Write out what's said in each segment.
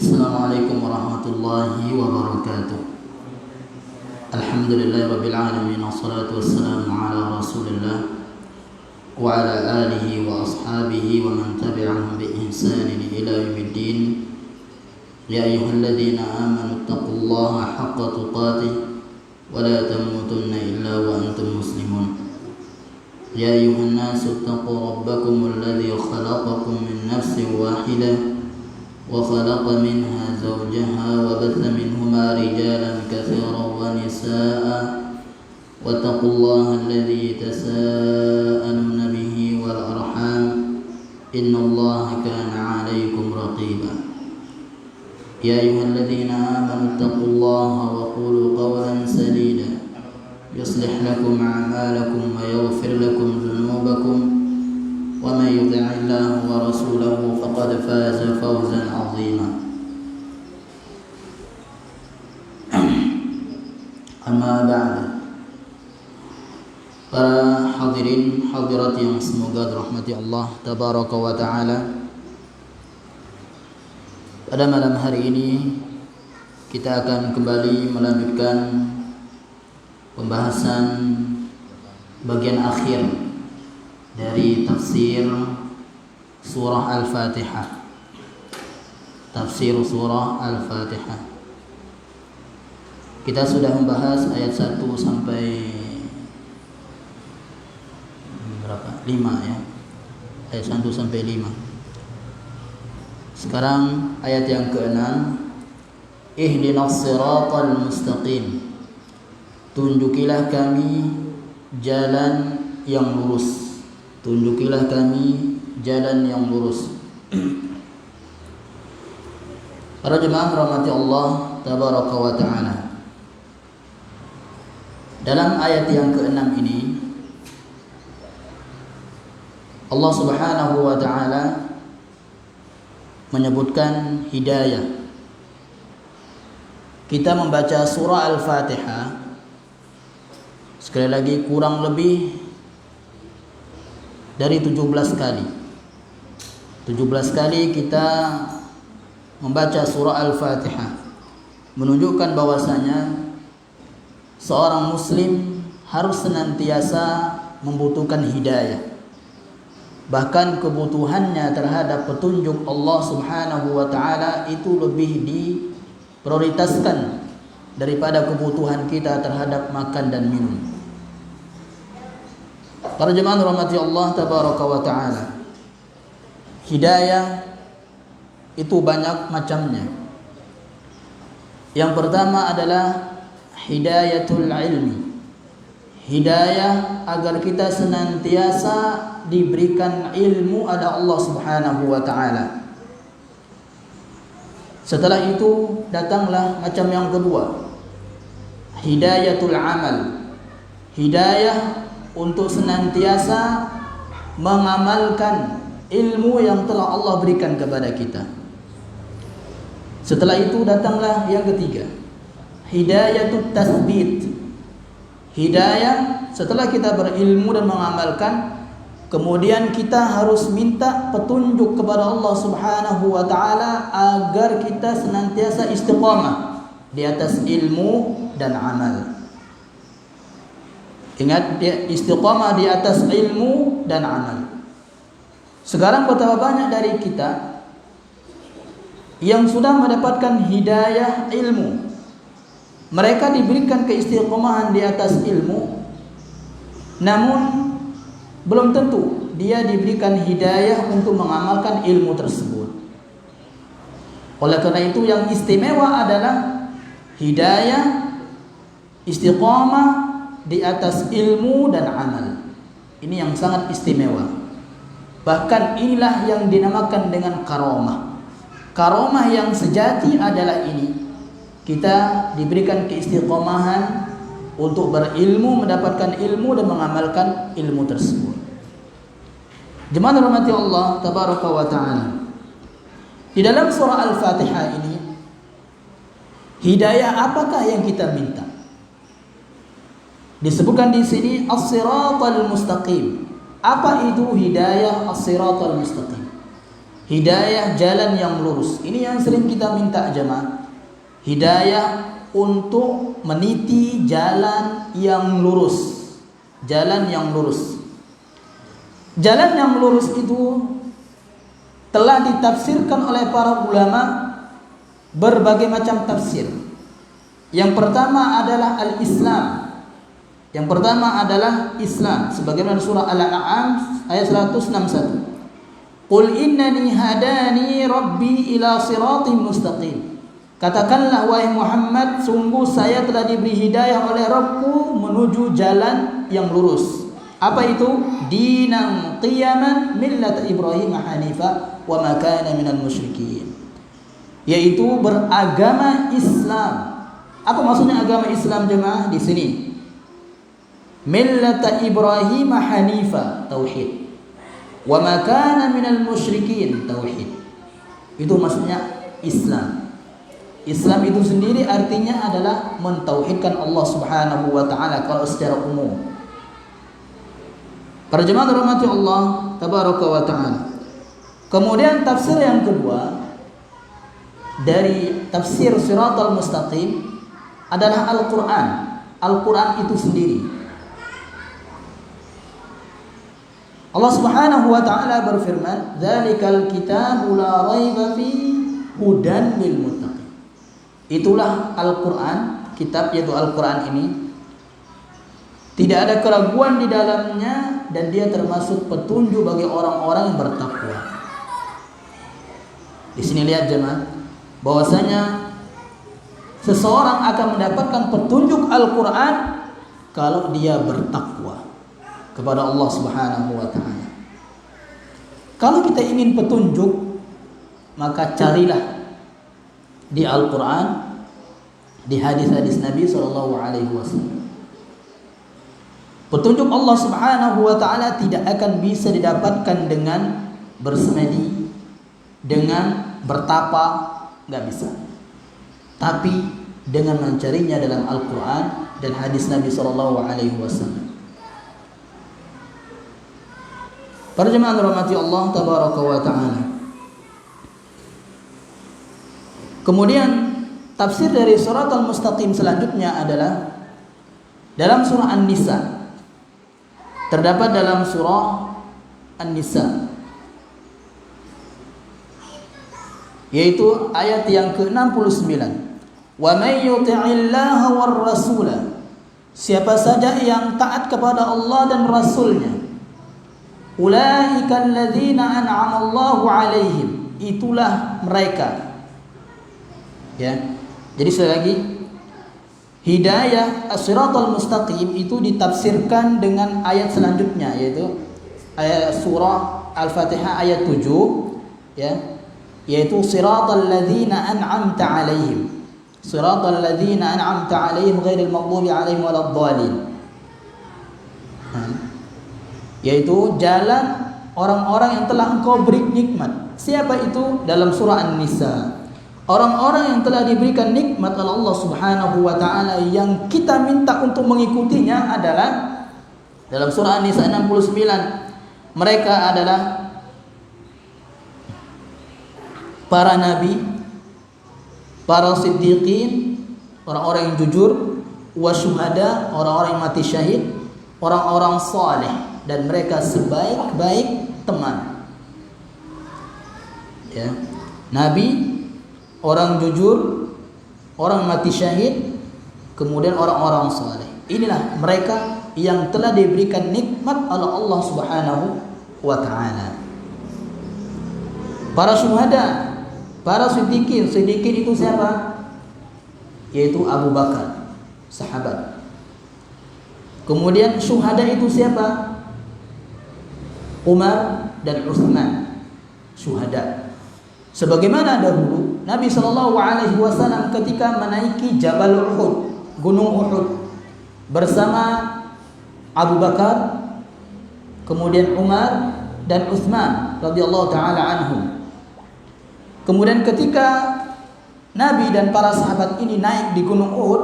Assalamualaikum warahmatullahi wabarakatuh. Alhamdulillahi alamin, wassalatu wassalamu ala rasulillah wa ala alihi wa ashabihi wa man tabi'ahum bi ihsanin ila yaumiddin. Ya ayyuhalladzina amanu taqullaha haqqa tuqatih wa la tamutunna illa wa antum muslimun. Ya ayyuhan nasu taqu rabbakumul ladzi khalaqakum min nafsin wahidah وخلق منها زوجها وبث منهما رجالا كثيرا ونساء واتقوا الله الذي تساءلون به والأرحام إن الله كان عليكم رقيبا. يا أيها الذين آمنوا اتقوا الله وقولوا قولا سديدا يصلح لكم أعمالكم ويغفر لكم ذنوبكم ومن يطع الله ورسوله فقد فاز فوزا عظيما. أما بعد. Para hadirin hadirat yang semoga dirahmati Allah tabaraka wa taala, pada malam hari ini kita akan kembali melanjutkan pembahasan bagian akhir dari tafsir surah Al-Fatihah. Tafsir surah Al-Fatihah. Kita sudah membahas ayat 1 sampai berapa? 5 ya. Ayat 1 sampai 5. Sekarang ayat yang ke-6. Ihdinas siratal mustaqim. Tunjukilah kami jalan yang lurus. Tunjukilah kami jalan yang lurus. Para jemaah rahmati Allah tabaraka wa ta'ala, dalam ayat yang ke-6 ini Allah subhanahu wa ta'ala menyebutkan hidayah. Kita membaca surah Al-Fatihah sekali lagi kurang lebih dari 17 kali. 17 kali kita membaca surah Al-Fatihah, menunjukkan bahwasanya seorang muslim harus senantiasa membutuhkan hidayah. Bahkan kebutuhannya terhadap petunjuk Allah Subhanahu wa taala itu lebih diprioritaskan daripada kebutuhan kita terhadap makan dan minum. Para jemaah rahmati Allah tabaraka wa ta'ala, hidayah itu banyak macamnya. Yang pertama adalah hidayatul ilmi. Hidayah agar kita senantiasa diberikan ilmu oleh Allah subhanahu wa ta'ala. Setelah itu datanglah macam yang kedua, hidayatul amal. Hidayah untuk senantiasa mengamalkan ilmu yang telah Allah berikan kepada kita. Setelah itu datanglah yang ketiga, hidayatut tasbit. Hidayah setelah kita berilmu dan mengamalkan, kemudian kita harus minta petunjuk kepada Allah Subhanahu wa taala agar kita senantiasa istiqamah di atas ilmu dan amal. Ingat, istiqamah di atas ilmu dan amal. Sekarang betapa banyak dari kita yang sudah mendapatkan hidayah ilmu. Mereka diberikan keistiqomahan di atas ilmu, namun belum tentu dia diberikan hidayah untuk mengamalkan ilmu tersebut. Oleh karena itu yang istimewa adalah hidayah istiqamah di atas ilmu dan amal. Ini yang sangat istimewa. Bahkan inilah yang dinamakan dengan karomah. Karomah yang sejati adalah ini. Kita diberikan keistiqomahan untuk berilmu, mendapatkan ilmu dan mengamalkan ilmu tersebut. Jemaah rahmati Allah tabaraka wa ta'ala, di dalam surah Al-Fatihah ini, hidayah apakah yang kita minta? Disebutkan di sini as-siratal mustaqim. Apa itu hidayah as-siratal mustaqim? Hidayah jalan yang lurus. Ini yang sering kita minta jemaah. Hidayah untuk meniti jalan yang lurus. Jalan yang lurus. Jalan yang lurus itu telah ditafsirkan oleh para ulama berbagai macam tafsir. Yang pertama adalah al-Islam. Yang pertama adalah Islam, sebagaimana surah Al-An'am ayat 161. Qul innani hadani rabbi ila siratim mustaqim. Katakanlah wahai Muhammad, sungguh saya telah diberi hidayah oleh Rabbku menuju jalan yang lurus. Apa itu? Dinan qiyaman millat Ibrahim hanifa wa ma kana minal musyrikin. Yaitu beragama Islam. Apa maksudnya agama Islam jemaah di sini? Millat Ibrahim hanifa, tauhid. Wa ma kana minal musyrikin, tauhid. Itu maksudnya Islam. Islam itu sendiri artinya adalah mentauhidkan Allah Subhanahu wa taala kalau secara umum. Para jemaah dirahmati Allah tabaraka wa taala. Kemudian tafsir yang kedua dari tafsir Shiratal Mustaqim adalah Al-Qur'an. Al-Qur'an itu sendiri. Allah Subhanahu wa taala berfirman, "Dzalikal kitabu la raiba fi hudan lil muttaqin." Itulah Al-Qur'an, kitab yaitu Al-Qur'an ini. Tidak ada keraguan di dalamnya dan dia termasuk petunjuk bagi orang-orang yang bertakwa. Di sini lihat jemaah, bahwasanya seseorang akan mendapatkan petunjuk Al-Qur'an kalau dia bertakwa kepada Allah Subhanahu wa taala. Kalau kita ingin petunjuk, maka carilah di Al-Qur'an, di hadis-hadis Nabi sallallahu alaihi wasallam. Petunjuk Allah Subhanahu wa taala tidak akan bisa didapatkan dengan bersemedi, dengan bertapa, enggak bisa. Tapi dengan mencarinya dalam Al-Qur'an dan hadis Nabi sallallahu alaihi wasallam. Para jemaah dirahmati Allah tabaraka wa taala. Kemudian tafsir dari Shiratal Mustaqim selanjutnya adalah dalam surah An-Nisa. Terdapat dalam surah An-Nisa, yaitu ayat yang ke-69. Wa may yuti'illaha war rasula. Siapa saja yang taat kepada Allah dan Rasulnya, ulaika alladzina an'ama Allahu 'alaihim, itulah mereka. Ya. Jadi sekali lagi, hidayah as-siratal mustaqim itu ditafsirkan dengan ayat selanjutnya, yaitu ayat surah Al-Fatihah ayat 7, ya, yaitu siratal ladzina an'amta 'alaihim. Siratal ladzina an'amta 'alaihim ghairil maghdubi 'alaihim waladdallin. Yaitu jalan orang-orang yang telah engkau beri nikmat. Siapa itu? Dalam surah An-Nisa. Orang-orang yang telah diberikan nikmat oleh Allah Subhanahu wa taala yang kita minta untuk mengikutinya adalah dalam surah An-Nisa 69. Mereka adalah para nabi, para siddiqin, orang-orang yang jujur, wasyuhada, orang-orang yang mati syahid, orang-orang saleh, dan mereka sebaik-baik teman. Ya. Nabi, orang jujur, orang mati syahid, kemudian orang-orang saleh. Inilah mereka yang telah diberikan nikmat oleh Allah Subhanahu wa taala. Para syuhada, para siddiqin. Siddiqin itu siapa? Yaitu Abu Bakar, sahabat. Kemudian syuhada itu siapa? Umar dan Utsman, syuhada. Sebagaimana dahulu Nabi sallallahu alaihi wasallam ketika menaiki Jabal Uhud, Gunung Uhud, bersama Abu Bakar, kemudian Umar dan Utsman radhiyallahu taala anhum. Kemudian ketika Nabi dan para sahabat ini naik di Gunung Uhud,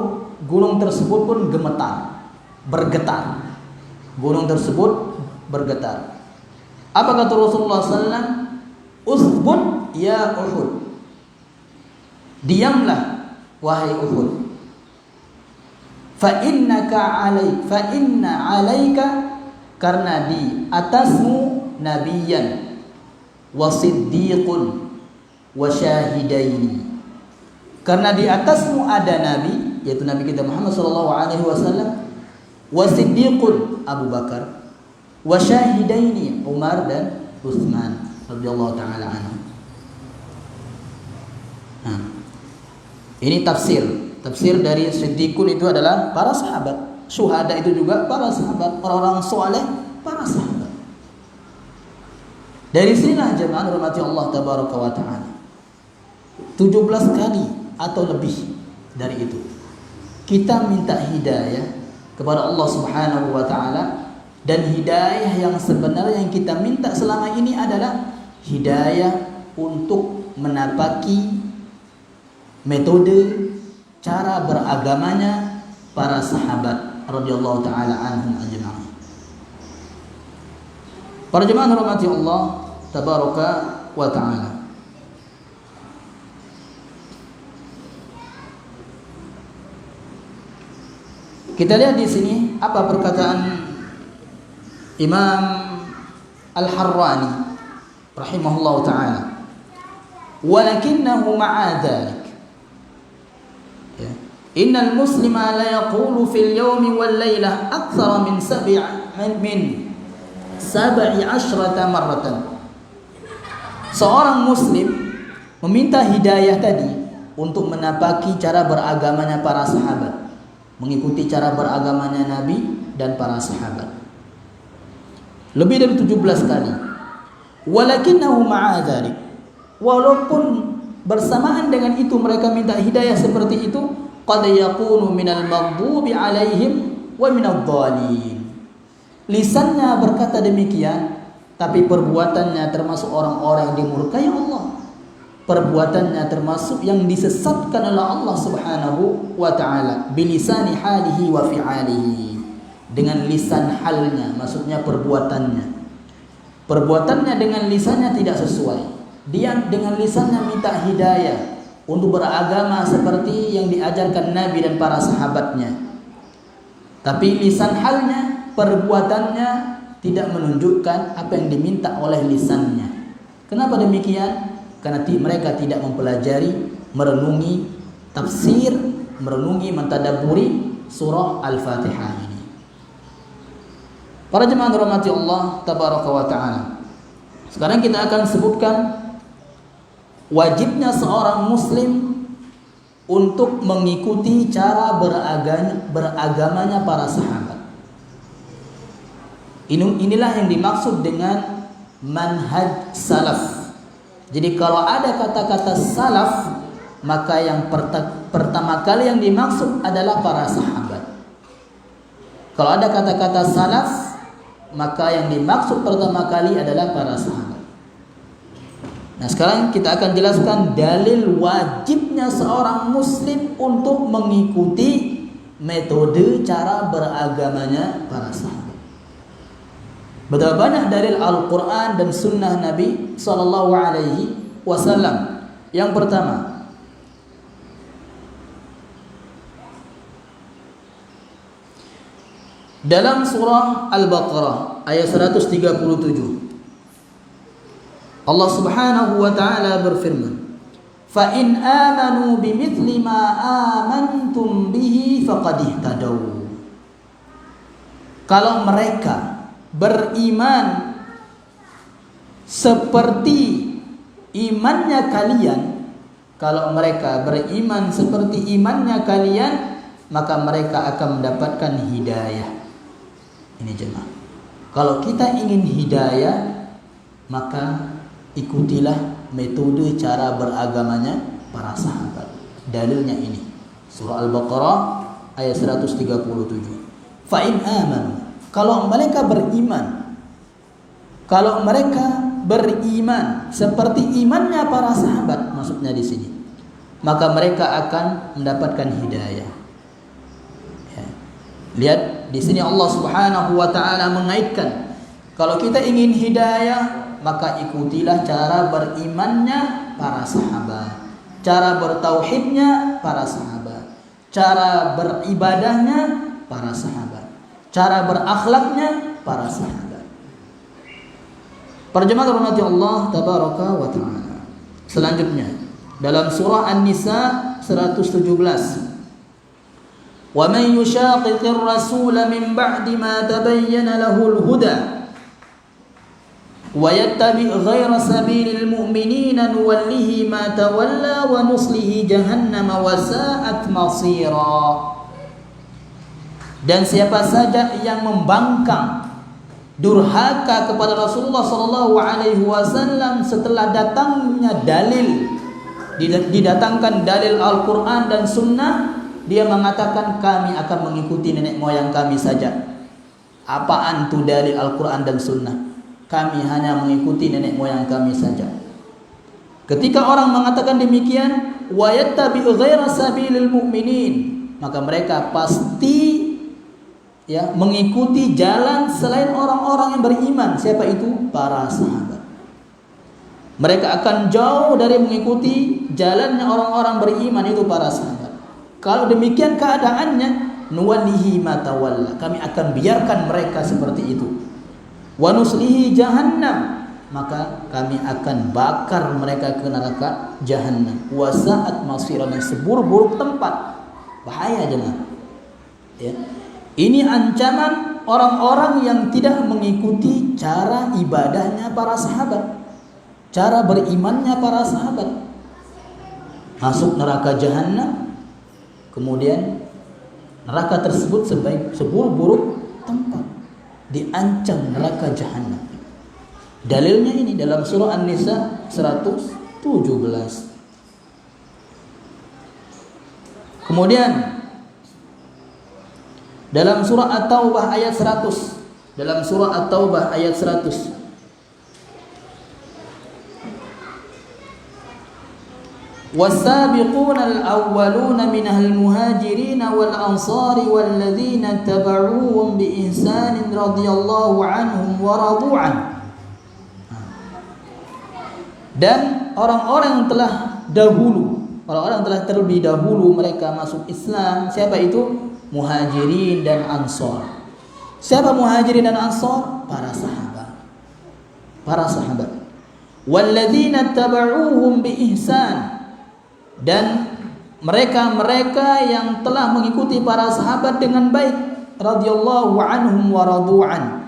gunung tersebut pun bergetar. Gunung tersebut bergetar. Apa kata Rasulullah sallallahu alaihi wasallam? Uthbut ya Uhud. Diamlah wahai Uhud. Fa inna 'alaika, karena di atasmu nabiyyan wa siddiqun wa syahidaini. Karena di atasmu ada nabi, yaitu Nabi kita Muhammad sallallahu alaihi wasallam, wa siddiqun Abu Bakar, wa syahidaini Umar dan Utsman radhiyallahu taala anhu. Nah, ini tafsir dari siddiqun itu adalah para sahabat. Syuhada itu juga para sahabat, orang-orang soleh, para sahabat. Dari sinilah jemaah rahmati Allah tabaraka wa taala. 17 kali atau lebih dari itu kita minta hidayah kepada Allah Subhanahu wa taala, dan hidayah yang sebenarnya yang kita minta selama ini adalah hidayah untuk menapaki metode cara beragamanya para sahabat radhiyallahu taala anhum ajma'in. Para jemaah rahmati Allah tabaraka wa taala. Kita lihat di sini apa perkataan Imam Al-Harrani rahimahullahu taala. Walakinnahu ma'a dzalik, ya, innal muslima la yaqulu fil yawmi wal lailah akthara min 17 marratan. Seorang muslim meminta hidayah tadi untuk menapaki cara beragamanya para sahabat, mengikuti cara beragamanya Nabi dan para sahabat. Lebih dari 17 kali. Walakinnahu ma'a dzalik, walaupun bersamaan dengan itu mereka minta hidayah seperti itu, qad yakunu minal maghdubi alaihim wa minadh dhalin. Lisannya berkata demikian, tapi perbuatannya termasuk orang-orang yang dimurkai Allah. Perbuatannya termasuk yang disesatkan oleh Allah Subhanahu wa taala, bilisani halihi wa fi'alihi, dengan lisan halnya, maksudnya perbuatannya. Perbuatannya dengan lisannya tidak sesuai. Dia dengan lisannya minta hidayah untuk beragama seperti yang diajarkan Nabi dan para sahabatnya. Tapi lisan halnya, perbuatannya tidak menunjukkan apa yang diminta oleh lisannya. Kenapa demikian? Karena mereka tidak mempelajari, merenungi tafsir, merenungi, mentadaburi surah Al-Fatihah ini. Para jemaah rahmati Allah tabaraka wa taala. Sekarang kita akan sebutkan wajibnya seorang muslim untuk mengikuti cara beragamanya para sahabat. Inilah yang dimaksud dengan manhaj salaf. Jadi kalau ada kata-kata salaf, maka yang pertama kali yang dimaksud adalah para sahabat. Kalau ada kata-kata salaf, maka yang dimaksud pertama kali adalah para sahabat. Nah, sekarang kita akan jelaskan dalil wajibnya seorang muslim untuk mengikuti metode cara beragamanya para sahabat. Betapa banyak dalil Al-Quran dan Sunnah Nabi Sallallahu Alaihi Wasallam. Yang pertama, dalam surah Al-Baqarah ayat 137, Allah Subhanahu wa taala berfirman, "Fa in amanu bimithli ma amantum bihi faqad ihtadaw." Kalau mereka beriman seperti imannya kalian, kalau mereka beriman seperti imannya kalian, maka mereka akan mendapatkan hidayah. Ini jemaah, kalau kita ingin hidayah, maka ikutilah metode cara beragamanya para sahabat. Dalilnya ini surah Al-Baqarah ayat 137. Fa in amanu, kalau mereka beriman seperti imannya para sahabat, maksudnya di sini, maka mereka akan mendapatkan hidayah. Ya. Lihat di sini Allah Subhanahu wa taala mengaitkan, kalau kita ingin hidayah, maka ikutilah cara berimannya para sahabat, cara bertauhidnya para sahabat, cara beribadahnya para sahabat, cara berakhlaknya para sahabat. Para jemaah rahmati Allah tabaraka wa taala. Selanjutnya dalam surah An-Nisa 117, wa man yushaqiqir rasul min ba'di ma tabayyana lahul huda wa yattabi' ghayra sabilil mu'minina nuwallihi ma tawalla wa nuslihi jahannama wa sa'at masira. Dan siapa saja yang membangkang, durhaka kepada Rasulullah sallallahu alaihi wasallam setelah datangnya dalil, didatangkan dalil Al-Qur'an dan Sunnah, dia mengatakan kami akan mengikuti nenek moyang kami saja. Apaan tuh dalil Al-Quran dan Sunnah? Kami hanya mengikuti nenek moyang kami saja. Ketika orang mengatakan demikian, wa yattabi'u ghaira sabilil mu'minin, maka mereka pasti mengikuti jalan selain orang-orang yang beriman. Siapa itu? Para sahabat. Mereka akan jauh dari mengikuti jalannya orang-orang beriman, itu para sahabat. Kalau demikian keadaannya, nuwallihi ma tawalla, kami akan biarkan mereka seperti itu. Wa nuslihi jahannam, maka kami akan bakar mereka ke neraka jahannam. Wa sa'at masira, yang seburuk-buruk tempat. Bahaya jemaah. Ya. Ini ancaman orang-orang yang tidak mengikuti cara ibadahnya para sahabat, cara berimannya para sahabat. Masuk neraka jahannam, kemudian neraka tersebut seburuk-buruk tempat, diancam neraka jahannam. Dalilnya ini dalam surah An-Nisa 117. Kemudian dalam surah At-Taubah ayat 100, dalam surah At-Taubah ayat 100, والسابقون الأولون من المهاجرين والأنصار والذين اتبعوهم بإحسان رضي الله عنهم ورضوا عنه. Dan orang-orang yang telah dahulu, orang-orang yang telah terlebih dahulu mereka masuk Islam, siapa itu? Muhajirin dan Ansar. Siapa Muhajirin dan Ansar? Para sahabat. Para sahabat. Walladzina tabauhum biihsan, dan mereka-mereka yang telah mengikuti para sahabat dengan baik, radhiyallahu anhum wa radu'an.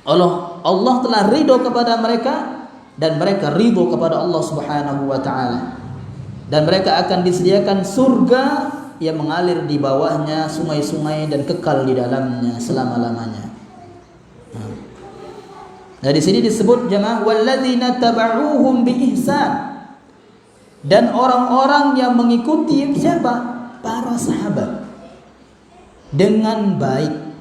Allah telah ridho kepada mereka dan mereka ridho kepada Allah Subhanahu wa taala. Dan mereka akan disediakan surga yang mengalir di bawahnya sungai-sungai dan kekal di dalamnya selama-lamanya. Nah, di sini disebut jemaah walladzina tabauhum biihsan. Dan orang-orang yang mengikuti siapa? Para sahabat dengan baik.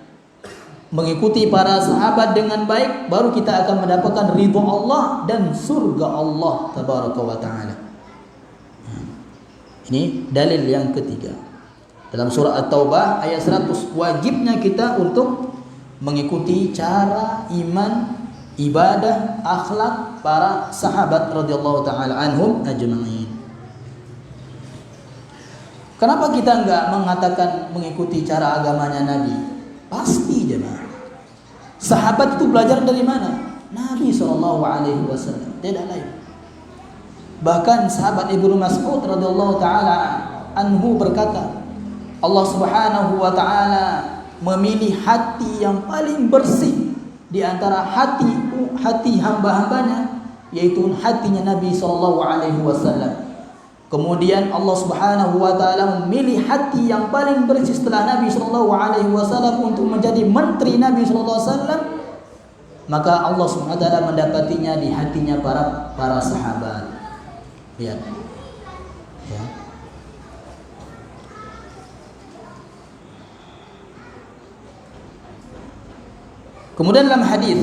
Mengikuti para sahabat dengan baik, baru kita akan mendapatkan ridho Allah dan surga Allah tabaraka wa ta'ala. Ini dalil yang ketiga. Dalam surah At-Taubah ayat 100, wajibnya kita untuk mengikuti cara iman, ibadah, akhlak para sahabat radhiyallahu taala anhum ajma'in. Kenapa kita enggak mengatakan mengikuti cara agamanya Nabi? Pasti jemaah. Sahabat itu belajar dari mana? Nabi SAW, tidak lain. Bahkan sahabat Ibnu Mas'ud radhiyallahu taala anhu berkata, Allah Subhanahu wa taala memilih hati yang paling bersih di antara hati hamba-hambanya, yaitu hatinya Nabi SAW. Kemudian Allah Subhanahu wa taala memilih hati yang paling bersih setelah Nabi sallallahu alaihi wasallam untuk menjadi menteri Nabi sallallahu alaihi wasallam. Maka Allah Subhanahu wa taala mendapatinya di hatinya para sahabat. Lihat. Ya. Kemudian dalam hadis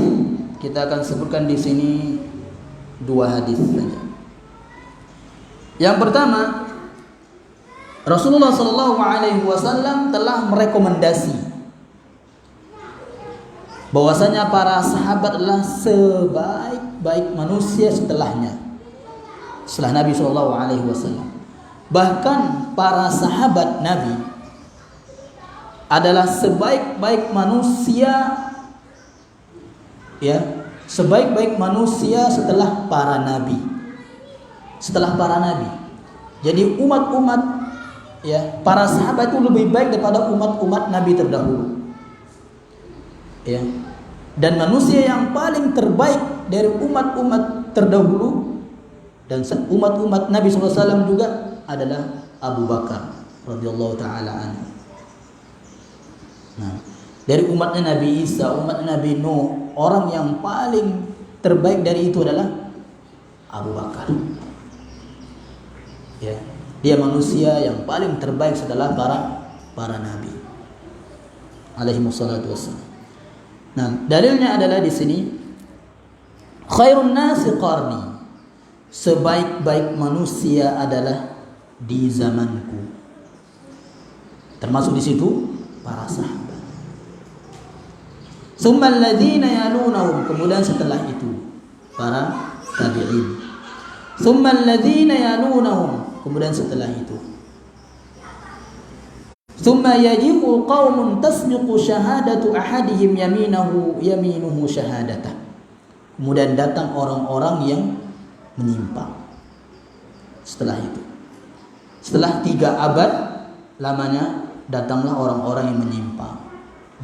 kita akan sebutkan di sini dua hadis saja. Yang pertama, Rasulullah SAW telah merekomendasi bahwasanya para sahabat adalah sebaik-baik manusia setelah Nabi Shallallahu Alaihi Wasallam. Bahkan para sahabat Nabi adalah sebaik-baik manusia, ya, sebaik-baik manusia setelah para nabi. Jadi umat-umat, ya, para sahabat itu lebih baik daripada umat-umat Nabi terdahulu. Ya. Dan manusia yang paling terbaik dari umat-umat terdahulu dan umat-umat Nabi SAW juga adalah Abu Bakar radhiyallahu taala anhu. Nah, dari umatnya Nabi Isa, umatnya Nabi Nuh, orang yang paling terbaik dari itu adalah Abu Bakar. Ya, dia manusia yang paling terbaik setelah para nabi alaihi wassalatu wassalam. Nah, dalilnya adalah di sini khairun nasi qarni, sebaik-baik manusia adalah di zamanku. Termasuk di situ para sahabat. Tsumma alladziina yalunahum, kemudian setelah itu para tabi'in. Tsumma alladziina yalunahum, kemudian setelah itu thumma yaji'u qaumun tasbiqu syahadatu ahadihim yaminuhu syahadatah. Kemudian datang orang-orang yang menyimpang. Setelah itu, setelah 3 abad lamanya, datanglah orang-orang yang menyimpang.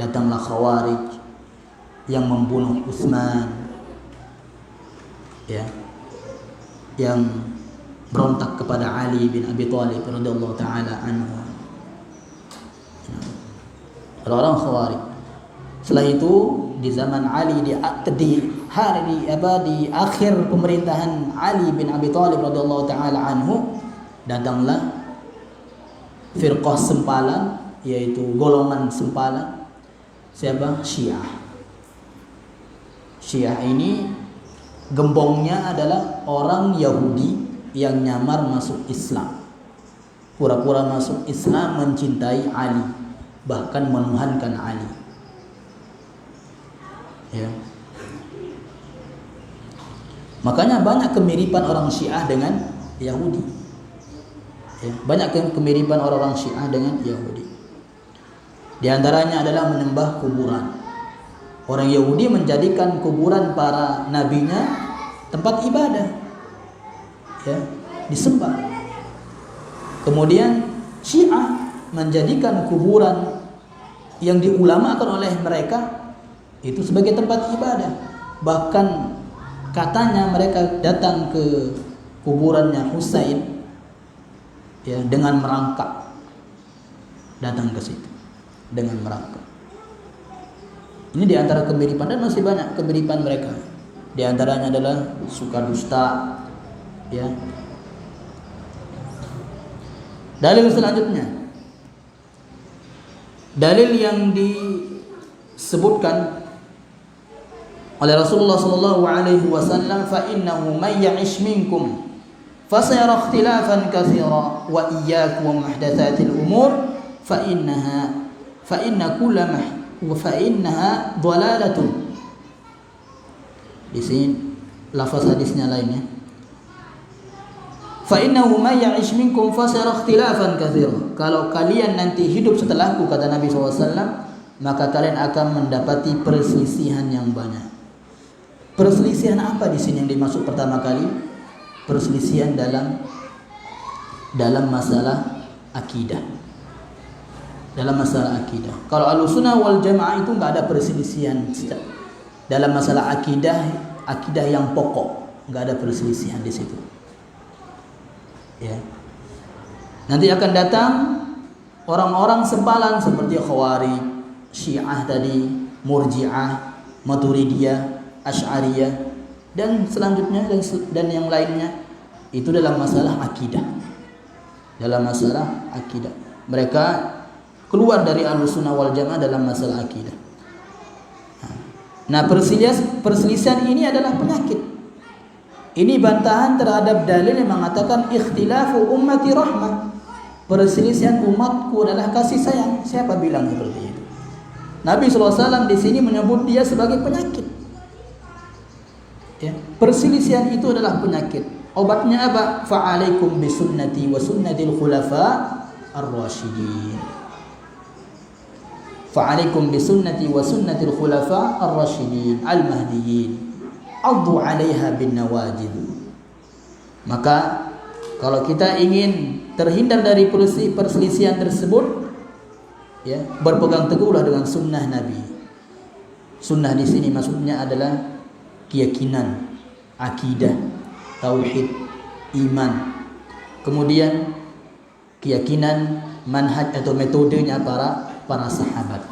Datanglah Khawarij yang membunuh Utsman, ya, yang berontak kepada Ali bin Abi Thalib radhiyallahu taala anhu. Orang Khawarij. Setelah itu di zaman Ali, di akhir pemerintahan Ali bin Abi Thalib radhiyallahu taala anhu, datanglah firqah sempalan, yaitu golongan sempalan. Siapa? Syiah. Syiah ini gembongnya adalah orang Yahudi yang nyamar masuk Islam, pura-pura masuk Islam, mencintai Ali, bahkan menuhankan Ali. Ya. Makanya banyak kemiripan orang Syiah dengan Yahudi. Ya, banyak kemiripan orang Syiah dengan Yahudi. Di antaranya adalah menyembah kuburan. Orang Yahudi menjadikan kuburan para nabinya tempat ibadah, ya, disembah. Kemudian Syiah menjadikan kuburan yang diulamakan oleh mereka itu sebagai tempat ibadah. Bahkan katanya mereka datang ke kuburannya Husain, ya, dengan merangkak, datang ke situ dengan merangkak. Ini di antara kemiripan, dan masih banyak kemiripan mereka. Di antaranya adalah suka dusta, ya. Dalil selanjutnya, dalil yang disebutkan oleh Rasulullah sallallahu alaihi wasallam, fa innahu may ya'ish minkum fasayara ikhtilafan katsira wa iyyakum wa muhdatsatil umur fa innaha dhalalatun. Di sini lafaz hadisnya lainnya, fa innahu may ya'ish minkum fasayara ikhtilafan katsira. Kalau kalian nanti hidup setelahku, kata Nabi SAW, maka kalian akan mendapati perselisihan yang banyak. Perselisihan apa di sini yang dimaksud pertama kali? Perselisihan dalam masalah akidah. Dalam masalah akidah. Kalau Ahlussunnah wal Jamaah itu enggak ada perselisihan dalam masalah akidah yang pokok, enggak ada perselisihan di situ. Ya. Nanti akan datang orang-orang sempalan seperti Khawarij, Syiah tadi, Murji'ah, Maturidiyah, Asy'ariyah, dan selanjutnya dan yang lainnya, itu dalam masalah akidah. Dalam masalah akidah, mereka keluar dari Ahlussunnah wal Jamaah dalam masalah akidah. Nah, perselisihan ini adalah penyakit. Ini bantahan terhadap dalil yang mengatakan ikhtilafu ummati rahmah. Perselisihan umatku adalah kasih sayang. Siapa bilang seperti itu? Nabi SAW di sini menyebut dia sebagai penyakit. Ya, perselisihan itu adalah penyakit. Obatnya apa? Fa'alaikum bisunnati wa sunnatil khulafa ar-rasyidin. Fa'alaikum bisunnati wa sunnatil khulafa ar-rasyidin al-mahdiyyin. Addu 'alaiha bin nawajid. Maka kalau kita ingin terhindar dari perselisihan tersebut, ya, berpegang teguhlah dengan sunnah Nabi. Sunnah di sini maksudnya adalah keyakinan, akidah, tauhid, iman. Kemudian keyakinan, manhaj atau metodenya para sahabat.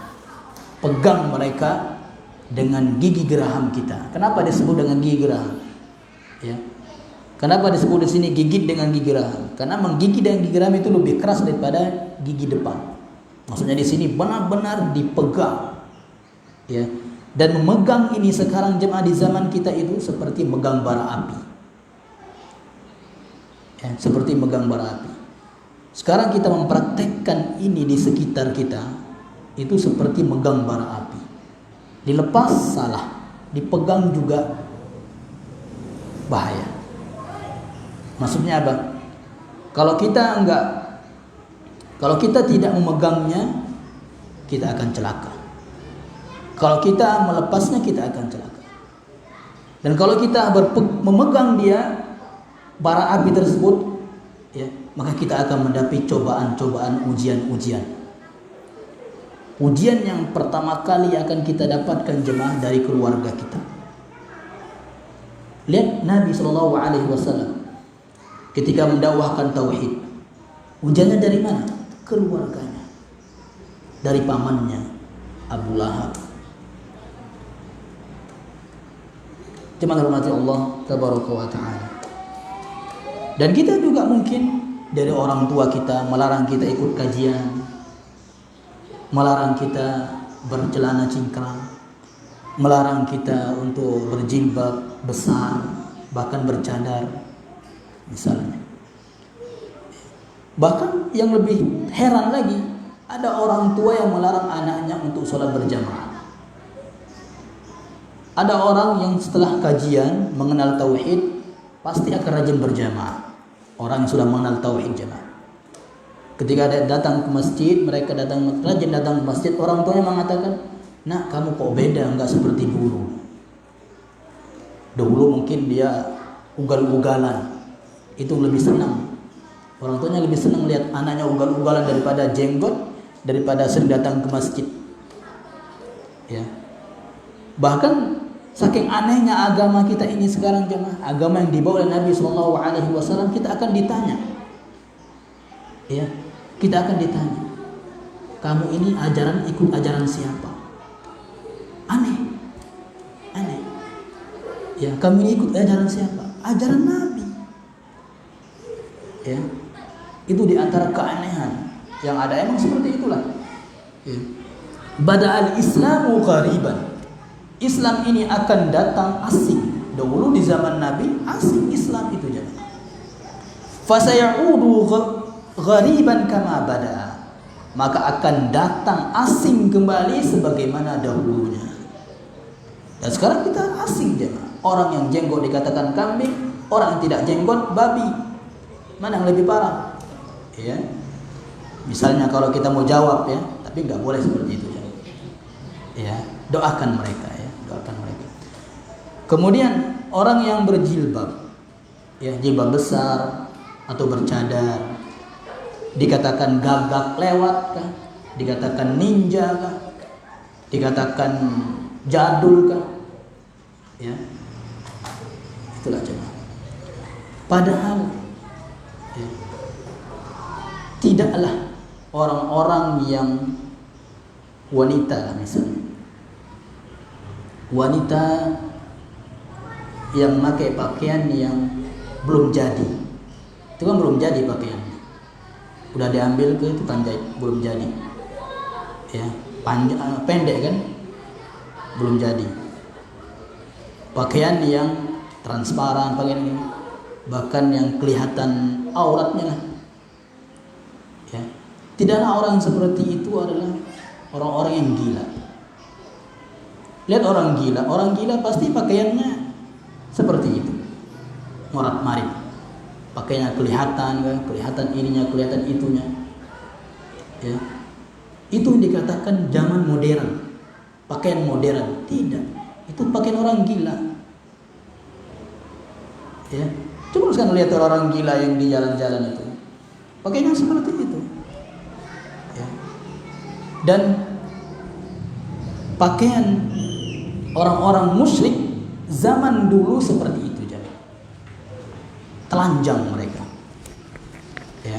Pegang mereka dengan gigi geraham kita. Kenapa disebut dengan gigi geraham? Ya. Kenapa disebut di sini gigit dengan gigi geraham? Karena menggigit dengan gigi geraham itu lebih keras daripada gigi depan. Maksudnya di sini benar-benar dipegang. Ya. Dan memegang ini sekarang jemaah di zaman kita itu seperti megang bara api. Ya, seperti megang bara api. Sekarang kita mempraktekkan ini di sekitar kita, itu seperti megang bara api. Dilepas salah, dipegang juga bahaya. Maksudnya apa? Kalau kita tidak memegangnya, kita akan celaka. Kalau kita melepasnya, kita akan celaka. Dan kalau kita memegang dia, bara api tersebut, ya, maka kita akan mendapat cobaan-cobaan, ujian-ujian. Ujian yang pertama kali akan kita dapatkan jemaah dari keluarga kita. Lihat Nabi SAW ketika mendakwahkan tauhid, ujiannya dari mana? Keluarganya, dari pamannya Abu Lahab. Jemaah rahmati Allah tabaraka wa ta'ala. Dan kita juga mungkin dari orang tua kita melarang kita ikut kajian, melarang kita bercelana cingkrang, melarang kita untuk berjilbab besar, bahkan bercadar misalnya. Bahkan yang lebih heran lagi, ada orang tua yang melarang anaknya untuk sholat berjamaah. Ada orang yang setelah kajian mengenal tauhid pasti akan rajin berjamaah. Orang yang sudah mengenal tauhid jamaah. Ketika datang ke masjid, mereka rajin datang ke masjid. Orang tuanya mengatakan, "Nak, kamu kok beda, enggak seperti dulu." Dulu mungkin dia ugal-ugalan, itu lebih senang. Orang tuanya lebih senang lihat anaknya ugal-ugalan daripada jenggot, daripada sering datang ke masjid. Ya. Bahkan saking anehnya agama kita ini sekarang jemaah, agama yang dibawa oleh Nabi SAW, kita akan ditanya. Ya, kita akan ditanya, kamu ini ikut ajaran siapa? Aneh. Ya, kamu ini ikut ajaran siapa? Ajaran Nabi. Ya, itu diantara keanehan yang ada, emang seperti itulah. Ya. Bada'al Islamu ghariban. Islam ini akan datang asing. Dahulu di zaman Nabi asing Islam itu jadi. Fasayaudu ghariban kama bada'a. Maka akan datang asing kembali sebagaimana dahulunya. Dan sekarang kita asing jemaah. Orang yang jenggot dikatakan kambing, orang yang tidak jenggot babi. Mana yang lebih parah? Ya. Misalnya kalau kita mau jawab ya, tapi nggak boleh seperti itu ya. Ya, doakan mereka ya, doakan mereka. Kemudian orang yang berjilbab, ya, jilbab besar atau bercadar, dikatakan gagak lewat kah? Dikatakan ninja kah? Dikatakan jadul kah? Ya. Itulah jemaah. Padahal ya, tidaklah orang-orang yang wanita misalnya, wanita yang pakai pakaian yang belum jadi, itu kan belum jadi pakaiannya, udah diambil ke tukang jahit, belum jadi, ya, panjang pendek kan, belum jadi. Pakaian yang transparan, pakaian ini, bahkan yang kelihatan auratnya lah. Ya. Tidaklah orang seperti itu adalah orang-orang yang gila. Lihat orang gila pasti pakaiannya seperti itu, morat-marit, pakaiannya kelihatan ininya, kelihatan itunya, ya. Itu dikatakan zaman modern, pakaian modern. Tidak, itu pakaian orang gila, ya. Coba sekarang lihat orang gila yang di jalan-jalan itu, pakaiannya seperti itu, ya. Dan pakaian orang-orang musyrik zaman dulu seperti itu, jadi telanjang mereka, ya.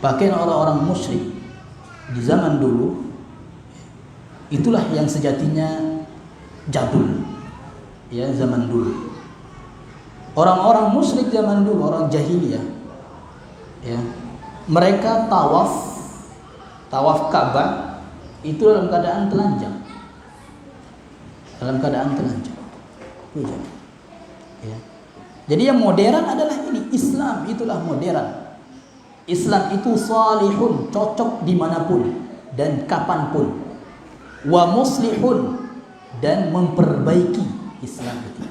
Pakaian orang-orang musyrik di zaman dulu itulah yang sejatinya jadul, ya, zaman dulu. Orang-orang musyrik zaman dulu, orang jahiliyah, ya, mereka tawaf Ka'bah itu dalam keadaan telanjang. Ya. Jadi yang modern adalah ini, Islam itulah modern. Islam itu salihun, cocok dimanapun dan kapanpun. Wa muslihun, dan memperbaiki. Islam itu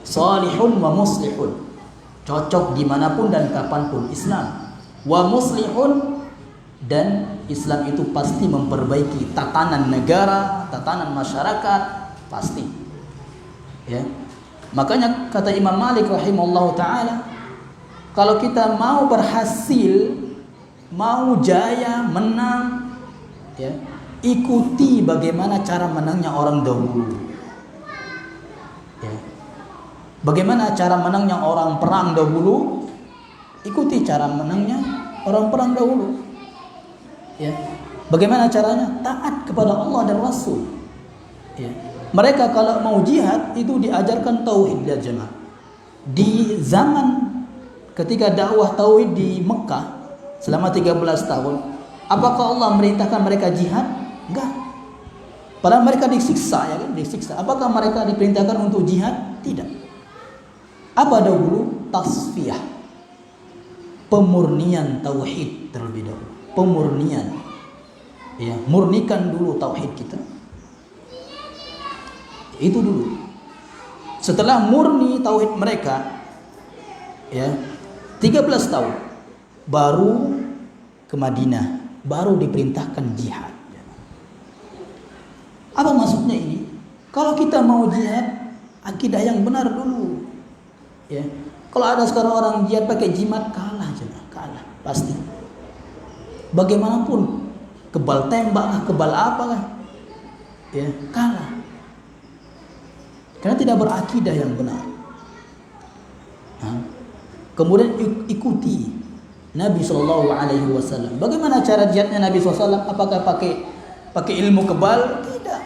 salihun wa muslihun, cocok dimanapun dan kapanpun. Islam wa muslihun, dan Islam itu pasti memperbaiki tatanan negara, tatanan masyarakat, pasti, ya. Makanya kata Imam Malik rahimahullah ta'ala, kalau kita mau berhasil, mau jaya, menang, ya, ikuti bagaimana cara menangnya orang dahulu, ya. Bagaimana cara menangnya orang perang dahulu, ikuti cara menangnya orang perang dahulu, ya. Bagaimana caranya? Taat kepada Allah dan Rasul, ya. Mereka kalau mau jihad itu diajarkan tauhid, ya jemaah. Di zaman ketika dakwah tauhid di Mekah selama 13 tahun, apakah Allah merintahkan mereka jihad? Enggak. Padahal mereka disiksa, ya kan? Disiksa. Apakah mereka diperintahkan untuk jihad? Tidak. Apa dahulu? Tasfiyah, pemurnian tauhid terlebih dahulu. Pemurnian, ya, murnikan dulu tauhid kita. Itu dulu. Setelah murni tauhid mereka, ya, 13 tahun baru ke Madinah, baru diperintahkan jihad. Apa maksudnya ini? Kalau kita mau jihad, akidah yang benar dulu, ya. Kalau ada sekarang orang jihad pakai jimat, kalah, kalah pasti. Bagaimanapun, kebal tembak lah, kebal apalah, ya, kalah. Karena tidak berakidah yang benar. Kemudian ikuti Nabi SAW. Bagaimana cara jihadnya Nabi SAW? Apakah pakai ilmu kebal? Tidak.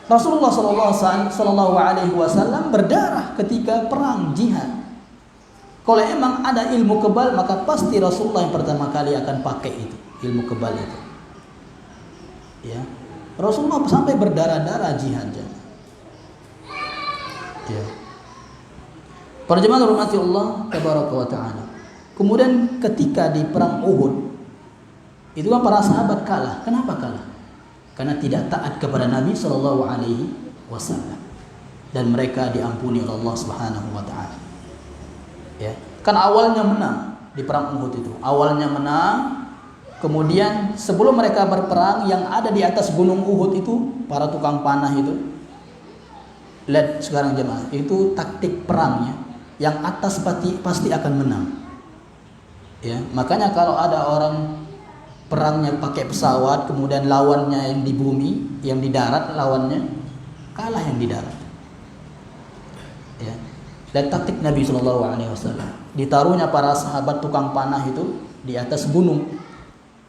Rasulullah SAW berdarah ketika perang jihad. Kalau emang ada ilmu kebal, maka pasti Rasulullah yang pertama kali akan pakai itu, ilmu kebal itu, ya. Rasulullah sampai berdarah-darah jihad, ya. Para jemaah rahmati Allah tabaraka wa taala. Kemudian ketika di perang Uhud, itu kan para sahabat kalah. Kenapa kalah? Karena tidak taat kepada Nabi sallallahu alaihi wasallam, dan mereka diampuni oleh Allah Subhanahu wa taala. Ya, kan awalnya menang di perang Uhud itu. Awalnya menang. Kemudian sebelum mereka berperang, yang ada di atas gunung Uhud itu para tukang panah itu, lihat sekarang jemaah, itu taktik perangnya, yang atas pasti akan menang, ya. Makanya kalau ada orang perangnya pakai pesawat, kemudian lawannya yang di bumi, yang di darat lawannya, kalah yang di darat, ya. Dan taktik Nabi SAW, ditaruhnya para sahabat tukang panah itu di atas gunung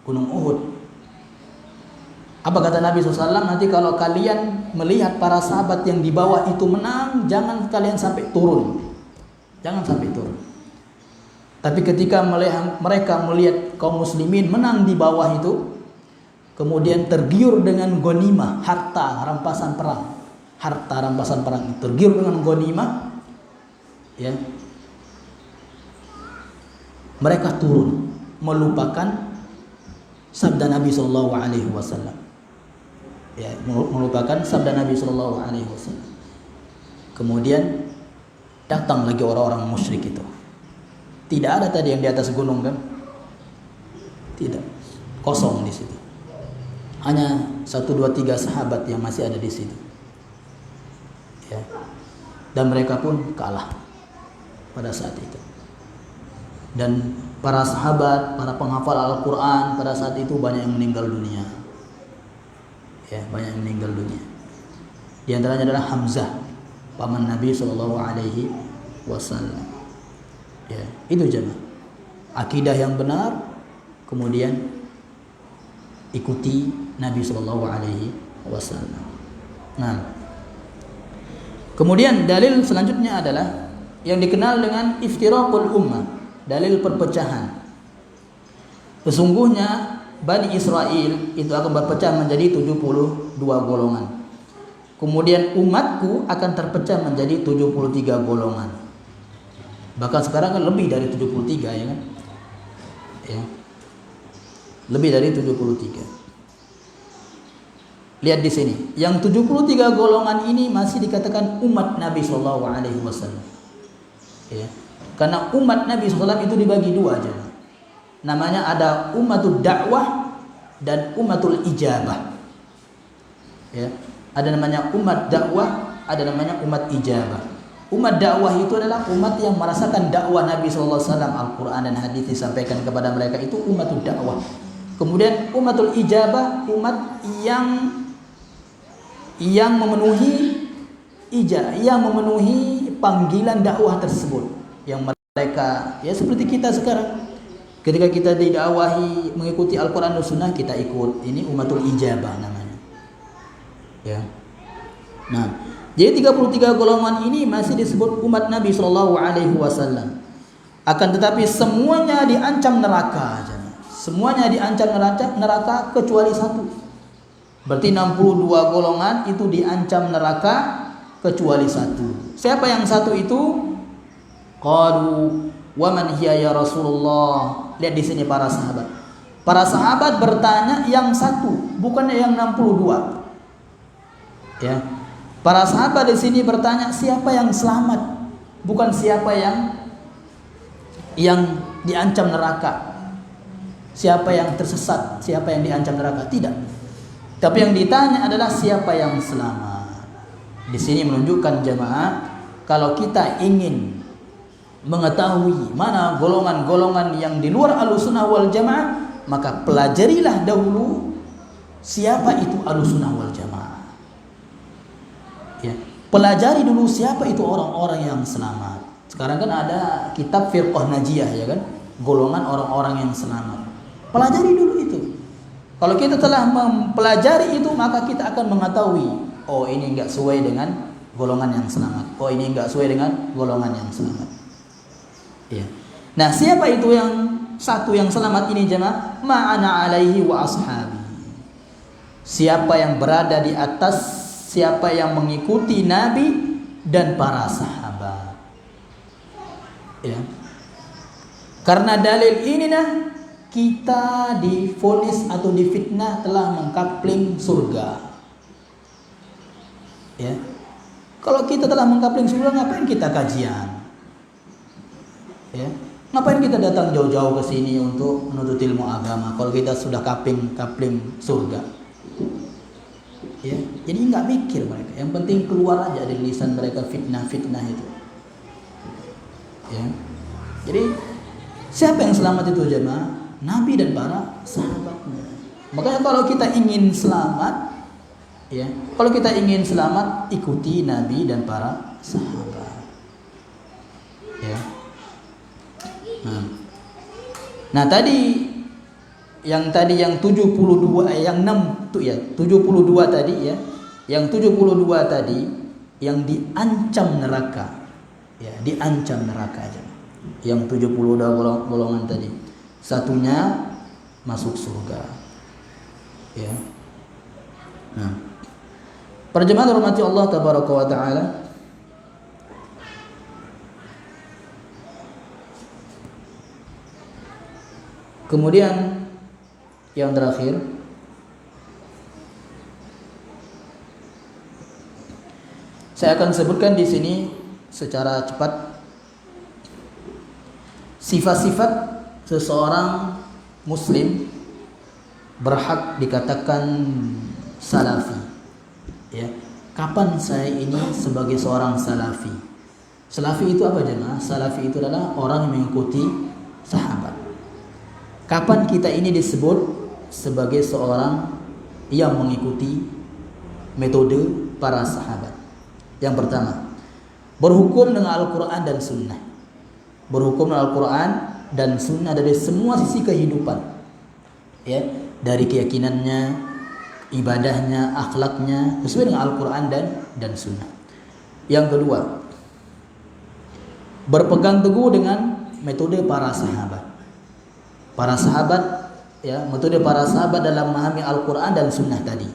Uhud. Apa kata Nabi SAW? Nanti kalau kalian melihat para sahabat yang di bawah itu menang, jangan kalian sampai turun. Jangan sampai turun. Tapi ketika mereka melihat kaum muslimin menang di bawah itu, kemudian tergiur dengan ghanimah, harta rampasan perang. Harta rampasan perang, tergiur dengan ghanimah, ya. Mereka turun, melupakan sabda Nabi SAW. Ya, melupakan sabda Nabi Shallallahu Alaihi Wasallam. Kemudian datang lagi orang-orang musyrik itu. Tidak ada tadi yang di atas gunung kan? Tidak, kosong di situ. Hanya 1, 2, 3 sahabat yang masih ada di situ. Ya. Dan mereka pun kalah pada saat itu. Dan para sahabat, para penghafal Al-Quran pada saat itu banyak yang meninggal dunia. Ya, banyak yang meninggal dunia. Di antaranya adalah Hamzah, paman Nabi Shallallahu Alaihi Wasallam. Ya, itu jemaah. Akidah yang benar, kemudian ikuti Nabi Shallallahu Alaihi Wasallam. Nah, kemudian dalil selanjutnya adalah yang dikenal dengan iftiraqul ummah, dalil perpecahan. Sesungguhnya Bani Israel itu akan berpecah menjadi 72 golongan. Kemudian umatku akan terpecah menjadi 73 golongan. Bahkan sekarang kan lebih dari 73 ya kan? Ya. Lebih dari 73. Lihat di sini, yang 73 golongan ini masih dikatakan umat Nabi Shallallahu Alaihi Wasallam. Ya. Karena umat Nabi SAW itu dibagi dua aja. Namanya ada umatul dakwah dan umatul ijabah. Ya, ada namanya umat dakwah, ada namanya umat ijabah. Umat dakwah itu adalah umat yang merasakan dakwah Nabi SAW, Al-Quran dan hadis disampaikan kepada mereka, itu umatul dakwah. Kemudian umatul ijabah, umat yang memenuhi yang memenuhi panggilan dakwah tersebut, yang mereka ya seperti kita sekarang. Ketika kita didakwahi mengikuti Al-Quran dan Sunnah, kita ikut. Ini umatul ijabah namanya. Ya. Nah, jadi 33 golongan ini masih disebut umat Nabi Shallallahu Alaihi Wasallam. Akan tetapi semuanya diancam neraka. Semuanya diancam neraka kecuali satu. Berarti 62 golongan itu diancam neraka kecuali satu. Siapa yang satu itu? Qalu wa man hiya ya Rasulullah. Lihat di sini para sahabat. Para sahabat bertanya yang satu, bukannya yang 62. Ya. Para sahabat di sini bertanya siapa yang selamat, bukan siapa yang diancam neraka. Siapa yang tersesat, siapa yang diancam neraka, tidak. Tapi yang ditanya adalah siapa yang selamat. Di sini menunjukkan jemaah, kalau kita ingin mengetahui mana golongan-golongan yang di luar Ahlussunnah wal Jamaah, maka pelajarilah dahulu siapa itu Ahlussunnah wal Jamaah. Ya, pelajari dulu siapa itu orang-orang yang selamat. Sekarang kan ada kitab Firqah Najiyah ya kan, golongan orang-orang yang selamat. Pelajari dulu itu. Kalau kita telah mempelajari itu, maka kita akan mengetahui, oh ini enggak sesuai dengan golongan yang selamat. Oh ini enggak sesuai dengan golongan yang selamat. Ya. Nah, siapa itu yang satu yang selamat ini jemaah? Ma'ana alaihi wa ashabi. Siapa yang berada di atas, siapa yang mengikuti Nabi dan para sahabat. Ya. Karena dalil ini kita divonis atau difitnah telah mengkapling surga. Ya. Kalau kita telah mengkapling surga, ngapain kita kajian? Ya, ngapain kita datang jauh-jauh ke sini untuk menuntut ilmu agama kalau kita sudah kapling surga? Ya, jadi nggak mikir mereka. Yang penting keluar aja dari lisan mereka fitnah-fitnah itu. Ya, jadi siapa yang selamat itu jemaah? Nabi dan para sahabatnya. Makanya kalau kita ingin selamat, ya, kalau kita ingin selamat ikuti Nabi dan para sahabat. Ya. Nah tadi yang 72 yang 6 tuh ya 72 tadi ya, yang 72 tadi yang diancam neraka ya, diancam neraka aja. Yang 72 golongan tadi satunya masuk surga ya. Nah, para jemaah rahmati Allah tabaraka wa taala, kemudian yang terakhir Saya akan sebutkan di sini secara cepat sifat-sifat seseorang muslim berhak dikatakan salafi. Ya, kapan saya ini sebagai seorang salafi? Salafi itu apa jemaah? Salafi itu adalah orang yang mengikuti sahabat. Kapan kita ini disebut sebagai seorang yang mengikuti metode para sahabat? Yang pertama, berhukum dengan Al-Quran dan Sunnah. Berhukum dengan Al-Quran dan Sunnah dari semua sisi kehidupan, ya, dari keyakinannya, ibadahnya, akhlaknya sesuai dengan Al-Quran dan Sunnah. Yang kedua, berpegang teguh dengan metode para sahabat. Para sahabat, ya, metode para sahabat dalam memahami Al-Quran dan Sunnah tadi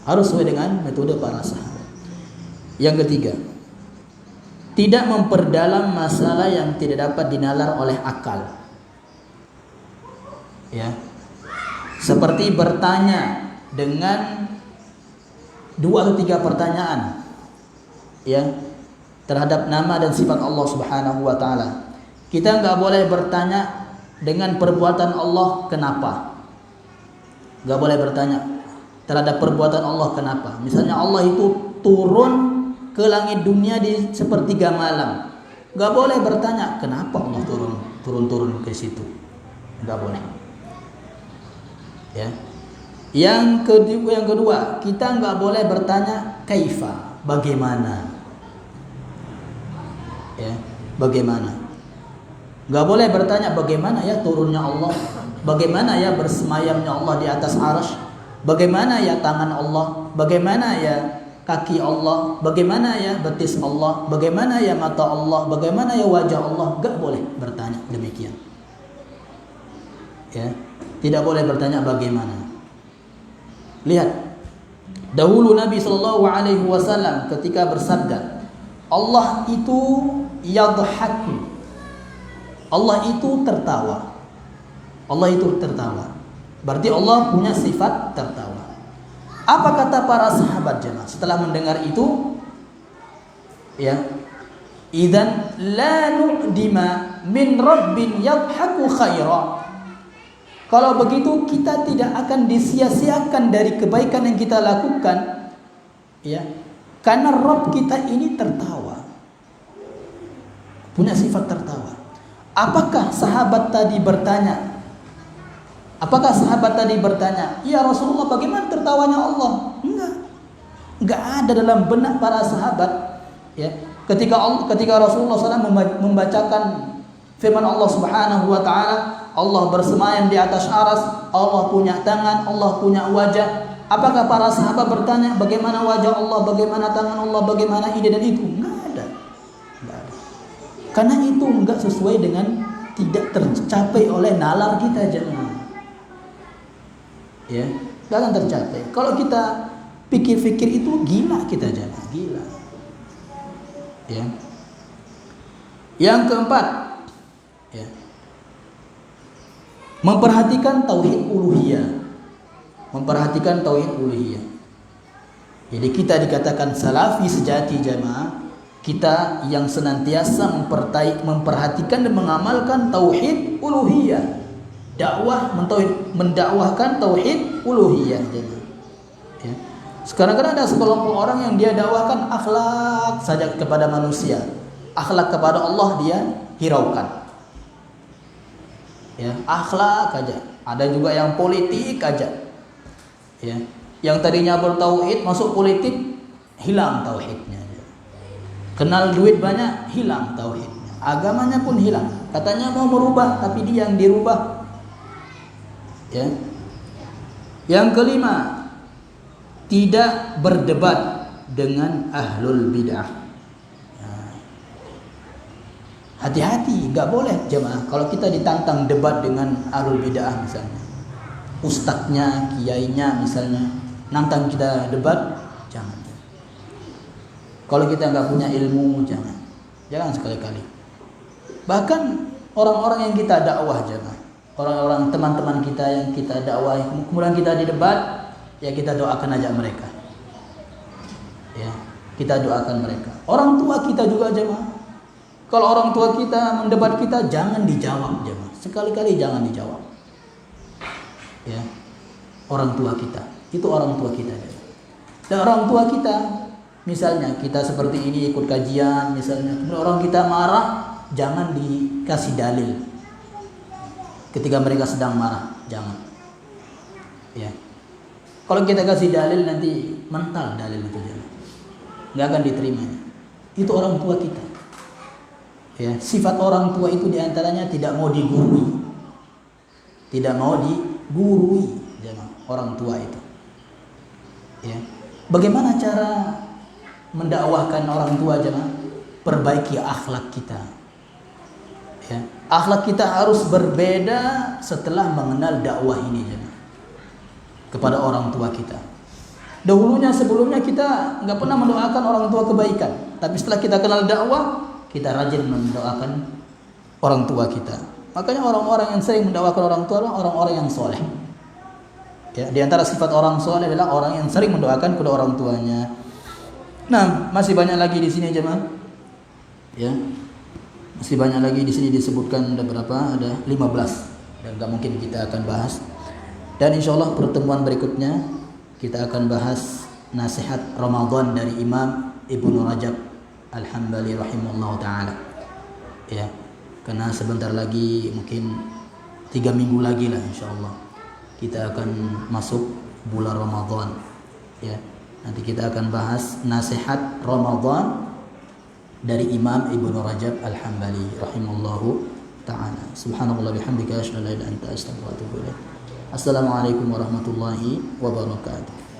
harus sesuai dengan metode para sahabat. Yang ketiga, tidak memperdalam masalah yang tidak dapat dinalar oleh akal. Ya, seperti bertanya dengan 2 atau 3 pertanyaan, ya, terhadap nama dan sifat Allah Subhanahu wa taala. Kita enggak boleh bertanya dengan perbuatan Allah kenapa. Enggak boleh bertanya terhadap perbuatan Allah kenapa. Misalnya Allah itu turun ke langit dunia di sepertiga malam. Enggak boleh bertanya kenapa Allah turun ke situ. Enggak boleh. Ya. Yang kedua, kita enggak boleh bertanya kaifa, bagaimana. Ya, bagaimana? Enggak boleh bertanya bagaimana ya turunnya Allah, bagaimana ya bersemayamnya Allah di atas arsy, bagaimana ya tangan Allah, bagaimana ya kaki Allah, bagaimana ya betis Allah, bagaimana ya mata Allah, bagaimana ya wajah Allah. Enggak boleh bertanya demikian. Ya, tidak boleh bertanya bagaimana. Lihat, dahulu Nabi SAW ketika bersabda, Allah itu yadhaku, Allah itu tertawa. Allah itu tertawa. Berarti Allah punya sifat tertawa. Apa kata para sahabat jemaah setelah mendengar itu? Ya, idzan la nu'dima min rabbin yadhaku khaira. Kalau begitu kita tidak akan disia-siakan dari kebaikan yang kita lakukan, ya, karena Rabb kita ini tertawa, punya sifat tertawa. Apakah sahabat tadi bertanya? Ya Rasulullah, bagaimana tertawanya Allah? Enggak ada dalam benak para sahabat. Ya, ketika Rasulullah SAW membacakan firman Allah Subhanahu wa taala, Allah bersemayam di atas arsy, Allah punya tangan, Allah punya wajah. Apakah para sahabat bertanya bagaimana wajah Allah, bagaimana tangan Allah, bagaimana ini dan itu? Enggak ada. Karena itu enggak sesuai dengan, tidak tercapai oleh nalar kita jemaah. Ya, enggak akan tercapai. Kalau kita pikir-pikir itu gila kita jemaah, gila. Ya. Yang keempat, ya, memperhatikan tauhid uluhiyah. Memperhatikan tauhid uluhiyah. Jadi kita dikatakan salafi sejati jemaah, kita yang senantiasa memperhatikan dan mengamalkan tauhid uluhiyah. Mendakwahkan tauhid uluhiyah jemaah. Ya. Sekarang kan ada sekelompok orang yang dia dakwahkan akhlak saja kepada manusia. Akhlak kepada Allah dia hiraukan. Ya, akhlak aja. Ada juga yang politik aja. Ya, yang tadinya bertauhid masuk politik, hilang tauhidnya. Kenal duit banyak, hilang tauhidnya. Agamanya pun hilang. Katanya mau merubah, tapi dia yang dirubah. Ya. Yang kelima, tidak berdebat dengan ahlul bid'ah. Hati-hati, nggak boleh jemaah kalau kita ditantang debat dengan ahlul bid'ah misalnya, ustadznya, kiainya misalnya, nantang kita debat, jangan. Kalau kita nggak punya ilmu, jangan sekali-kali. Bahkan orang-orang yang kita dakwah jemaah, orang-orang teman-teman kita yang kita dakwah, kemudian kita di debat, ya kita doakan aja mereka. Ya, kita doakan mereka. Orang tua kita juga jemaah. Kalau orang tua kita mendebat kita, jangan dijawab jemaah. Sekali-kali jangan dijawab. Ya, orang tua kita, itu orang tua kita. Dan orang tua kita, misalnya kita seperti ini ikut kajian, misalnya orang kita marah, jangan dikasih dalil. Ketika mereka sedang marah, jangan. Ya, kalau kita kasih dalil nanti mental dalil itu jangan. Nggak akan diterimanya. Itu orang tua kita. Ya, sifat orang tua itu diantaranya tidak mau digurui, tidak mau digurui, jangan orang tua itu. Ya, bagaimana cara mendakwahkan orang tua jangan? Perbaiki akhlak kita. Ya, akhlak kita harus berbeda setelah mengenal dakwah ini jangan, kepada orang tua kita. Sebelumnya kita nggak pernah mendoakan orang tua kebaikan, tapi setelah kita kenal dakwah, kita rajin mendoakan orang tua kita. Makanya orang-orang yang sering mendoakan orang tua adalah orang-orang yang soleh. Ya, di antara sifat orang soleh adalah orang yang sering mendoakan kedua orang tuanya. Nah, masih banyak lagi di sini jemaah. Ya, masih banyak lagi di sini disebutkan ada berapa? Ada 15 dan nggak mungkin kita akan bahas. Dan insya Allah pertemuan berikutnya kita akan bahas nasihat Ramadan dari Imam Ibnu Rajab Al-Hambali rahimahullah ta'ala. Ya, karena sebentar lagi mungkin 3 minggu lagi lah insya Allah kita akan masuk bulan Ramadan. Ya, nanti kita akan bahas nasihat Ramadan dari Imam Ibnu Rajab Al-Hambali rahimahullah ta'ala. Subhanallah bihamdika asyhadu an la ilaha illa anta astaghfiruka wa atubu ilaik. Assalamualaikum warahmatullahi wabarakatuh.